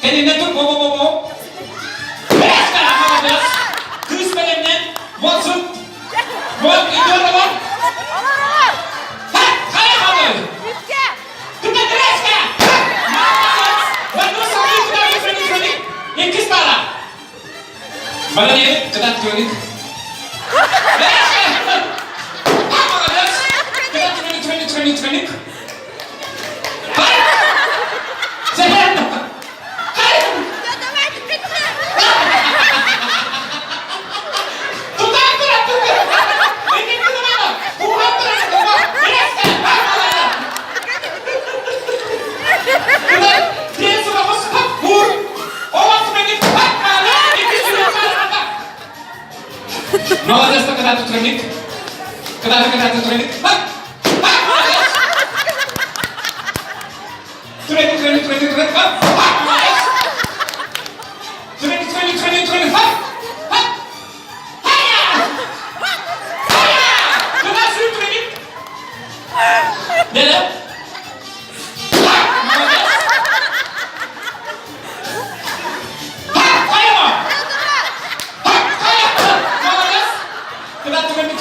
Elinden tut, bo. Beş kere yapacağız. Kız belimden, bolsun. Bol, gidiyor da bol. Ha, kaya kalır. Tut da beş kere. Ben de sana İkiz para. Bana diye, kadar kronik. Beş kere. Yapacağız. Kadar kronik. Hayır. Sen Молодец, когда тут тройник. Когда тут тройник. Молодец. Тройник. Молодец. Тройник. Когда сюда тройник. Деда. Молодец. Молодец. Когда тройник.